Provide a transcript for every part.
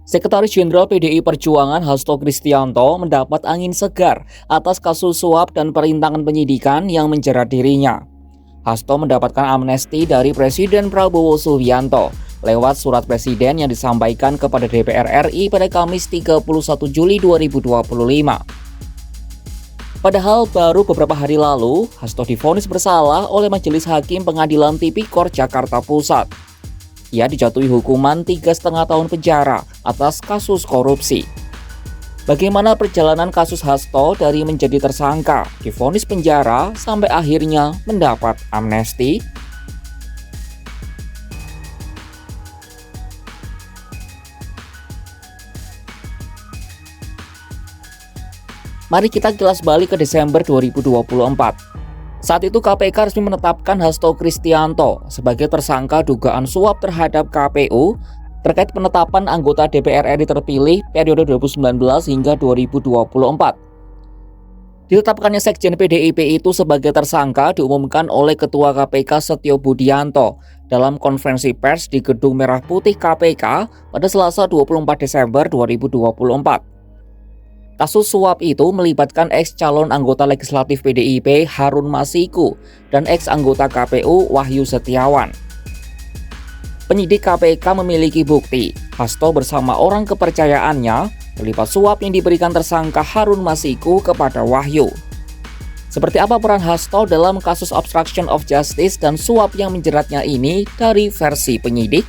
Sekretaris Jenderal PDI Perjuangan Hasto Kristianto mendapat angin segar atas kasus suap dan perintangan penyidikan yang menjerat dirinya. Hasto mendapatkan amnesti dari Presiden Prabowo Subianto lewat surat Presiden yang disampaikan kepada DPR RI pada Kamis 31 Juli 2025. Padahal baru beberapa hari lalu, Hasto divonis bersalah oleh Majelis Hakim Pengadilan Tipikor Jakarta Pusat. Ia dijatuhi hukuman 3,5 tahun penjara atas kasus korupsi. Bagaimana perjalanan kasus Hasto dari menjadi tersangka, divonis penjara, sampai akhirnya mendapat amnesti? Mari kita kilas balik ke Desember 2024. Saat itu KPK resmi menetapkan Hasto Kristianto sebagai tersangka dugaan suap terhadap KPU terkait penetapan anggota DPR RI terpilih periode 2019 hingga 2024. Ditetapkannya Sekjen PDIP itu sebagai tersangka diumumkan oleh Ketua KPK Setio Budianto dalam konferensi pers di Gedung Merah Putih KPK pada Selasa 24 Desember 2024. Kasus suap itu melibatkan ex-calon anggota legislatif PDIP Harun Masiku dan ex-anggota KPU Wahyu Setiawan. Penyidik KPK memiliki bukti Hasto bersama orang kepercayaannya terlibat suap yang diberikan tersangka Harun Masiku kepada Wahyu. Seperti apa peran Hasto dalam kasus obstruction of justice dan suap yang menjeratnya ini dari versi penyidik?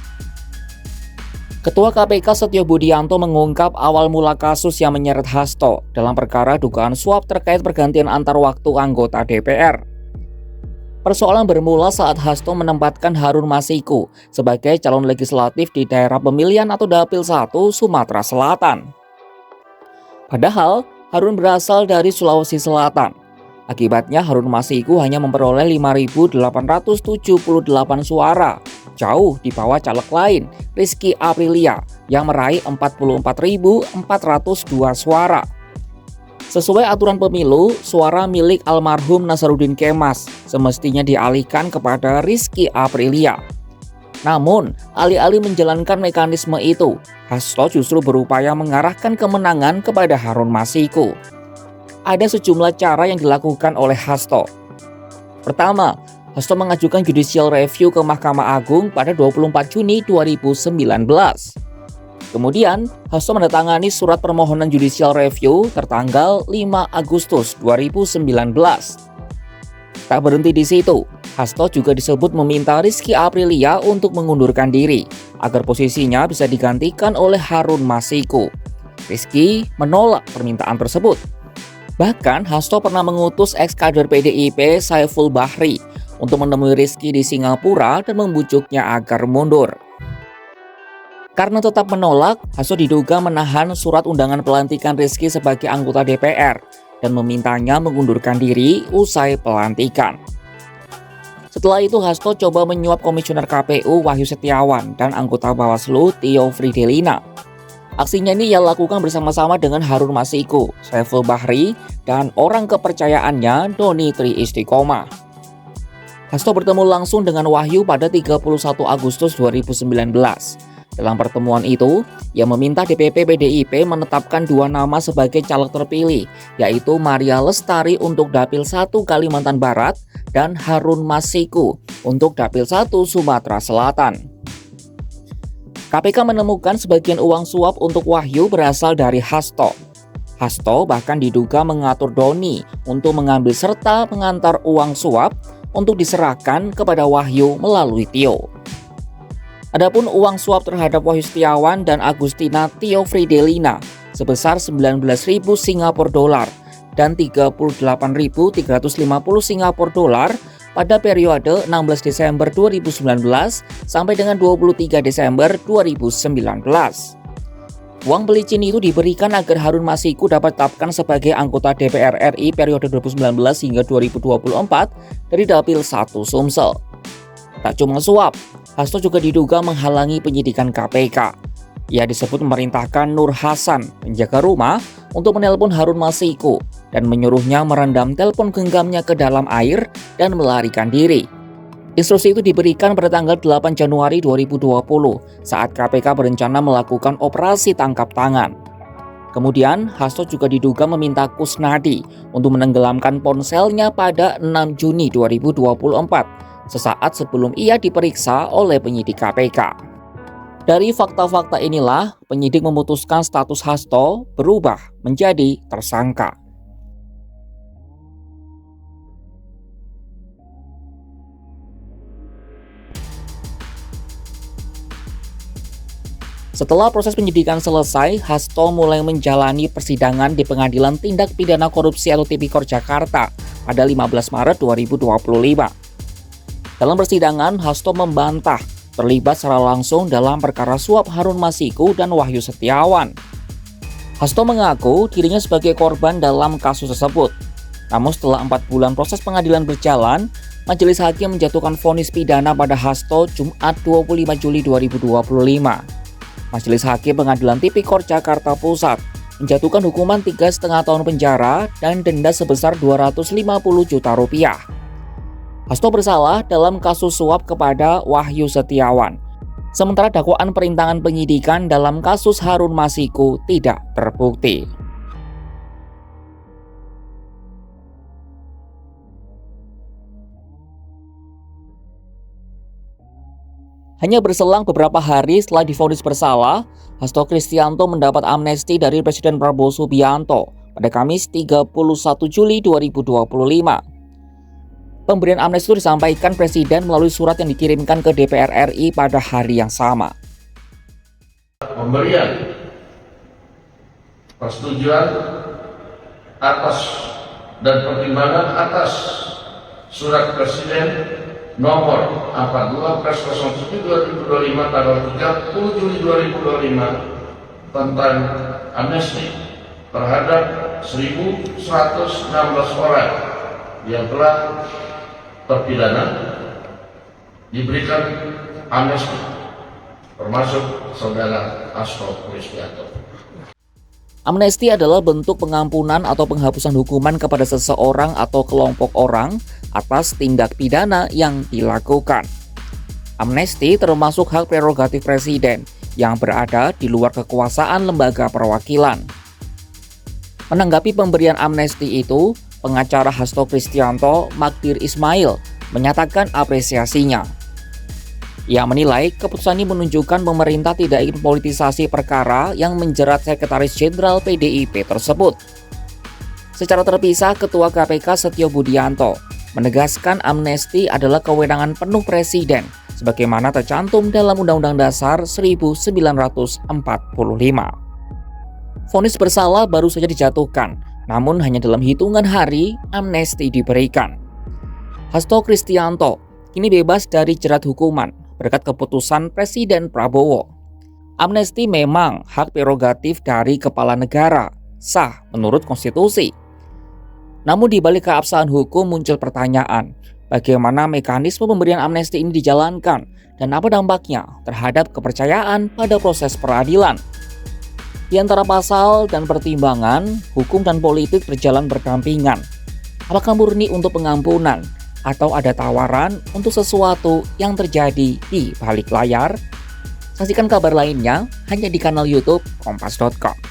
Ketua KPK Setio Budianto mengungkap awal mula kasus yang menyeret Hasto dalam perkara dugaan suap terkait pergantian antar waktu anggota DPR. Persoalan bermula saat Hasto menempatkan Harun Masiku sebagai calon legislatif di daerah pemilihan atau Dapil 1 Sumatera Selatan. Padahal Harun berasal dari Sulawesi Selatan. Akibatnya Harun Masiku hanya memperoleh 5.878 suara, jauh di bawah caleg lain, Rizky Aprilia, yang meraih 44.402 suara. Sesuai aturan pemilu, suara milik almarhum Nasaruddin Kemas semestinya dialihkan kepada Rizky Aprilia. Namun, alih-alih menjalankan mekanisme itu, Hasto justru berupaya mengarahkan kemenangan kepada Harun Masiku. Ada sejumlah cara yang dilakukan oleh Hasto. Pertama, Hasto mengajukan judicial review ke Mahkamah Agung pada 24 Juni 2019. Kemudian, Hasto menandatangani surat permohonan judicial review tertanggal 5 Agustus 2019. Tak berhenti di situ, Hasto juga disebut meminta Rizky Aprilia untuk mengundurkan diri agar posisinya bisa digantikan oleh Harun Masiku. Rizky menolak permintaan tersebut. Bahkan Hasto pernah mengutus ex-kader PDIP Saiful Bahri untuk menemui Rizky di Singapura dan membujuknya agar mundur. Karena tetap menolak, Hasto diduga menahan surat undangan pelantikan Rizky sebagai anggota DPR dan memintanya mengundurkan diri usai pelantikan. Setelah itu Hasto coba menyuap Komisioner KPU Wahyu Setiawan dan anggota Bawaslu Tio Fridelina. Aksinya ini ia lakukan bersama-sama dengan Harun Masiku, Saiful Bahri, dan orang kepercayaannya Doni Tri Istiqomah. Hasto bertemu langsung dengan Wahyu pada 31 Agustus 2019. Dalam pertemuan itu, ia meminta DPP PDIP menetapkan dua nama sebagai caleg terpilih, yaitu Maria Lestari untuk Dapil 1 Kalimantan Barat dan Harun Masiku untuk Dapil 1 Sumatera Selatan. KPK menemukan sebagian uang suap untuk Wahyu berasal dari Hasto. Hasto bahkan diduga mengatur Doni untuk mengambil serta mengantar uang suap untuk diserahkan kepada Wahyu melalui Tio. Adapun uang suap terhadap Wahyu Setiawan dan Agustina Tio Fridelina sebesar 19.000 Singapura dolar dan 38.350 Singapura dolar pada periode 16 Desember 2019 sampai dengan 23 Desember 2019. Uang pelicin itu diberikan agar Harun Masiku dapat ditetapkan sebagai anggota DPR RI periode 2019 hingga 2024 dari Dapil 1 Sumsel. Tak cuma suap, Hasto juga diduga menghalangi penyidikan KPK. Ia disebut memerintahkan Nur Hasan, penjaga rumah, untuk menelpon Harun Masiku dan menyuruhnya merendam telepon genggamnya ke dalam air dan melarikan diri. Instruksi itu diberikan pada tanggal 8 Januari 2020 saat KPK berencana melakukan operasi tangkap tangan. Kemudian, Hasto juga diduga meminta Kusnadi untuk menenggelamkan ponselnya pada 6 Juni 2024, sesaat sebelum ia diperiksa oleh penyidik KPK. Dari fakta-fakta inilah, penyidik memutuskan status Hasto berubah menjadi tersangka. Setelah proses penyidikan selesai, Hasto mulai menjalani persidangan di Pengadilan Tindak Pidana Korupsi atau Tipikor Jakarta pada 15 Maret 2025. Dalam persidangan, Hasto membantah terlibat secara langsung dalam perkara suap Harun Masiku dan Wahyu Setiawan. Hasto mengaku dirinya sebagai korban dalam kasus tersebut. Namun setelah 4 bulan proses pengadilan berjalan, Majelis Hakim menjatuhkan vonis pidana pada Hasto Jumat 25 Juli 2025. Majelis Hakim Pengadilan Tipikor Jakarta Pusat menjatuhkan hukuman 3,5 tahun penjara dan denda sebesar 250 juta rupiah. Hasto bersalah dalam kasus suap kepada Wahyu Setiawan. Sementara dakwaan perintangan penyidikan dalam kasus Harun Masiku tidak terbukti. Hanya berselang beberapa hari setelah divonis bersalah, Hasto Kristianto mendapat amnesti dari Presiden Prabowo Subianto pada Kamis 31 Juli 2025. Pemberian amnesti itu disampaikan Presiden melalui surat yang dikirimkan ke DPR RI pada hari yang sama. Pemberian persetujuan atas dan pertimbangan atas surat Presiden nomor 42/07/2025 tanggal 30 Juli 2025 tentang amnesti terhadap 1.116 orang yang telah terpidana diberikan amnesti, termasuk saudara Hasto Kristianto. Amnesti adalah bentuk pengampunan atau penghapusan hukuman kepada seseorang atau kelompok orang atas tindak pidana yang dilakukan. Amnesti termasuk hak prerogatif Presiden yang berada di luar kekuasaan lembaga perwakilan. Menanggapi pemberian amnesti itu, pengacara Hasto Kristianto, Magdir Ismail, menyatakan apresiasinya. Ia menilai keputusan ini menunjukkan pemerintah tidak ingin politisasi perkara yang menjerat Sekretaris Jenderal PDIP tersebut. Secara terpisah, Ketua KPK Setio Budianto menegaskan amnesti adalah kewenangan penuh Presiden sebagaimana tercantum dalam Undang-Undang Dasar 1945. Vonis bersalah baru saja dijatuhkan, namun hanya dalam hitungan hari amnesti diberikan. Hasto Kristianto kini bebas dari jerat hukuman berkat keputusan Presiden Prabowo. Amnesti memang hak prerogatif dari kepala negara, sah menurut konstitusi. Namun di balik keabsahan hukum muncul pertanyaan, bagaimana mekanisme pemberian amnesti ini dijalankan dan apa dampaknya terhadap kepercayaan pada proses peradilan. Di antara pasal dan pertimbangan, hukum dan politik berjalan berdampingan. Apakah murni untuk pengampunan atau ada tawaran untuk sesuatu yang terjadi di balik layar? Saksikan kabar lainnya hanya di kanal YouTube Kompas.com.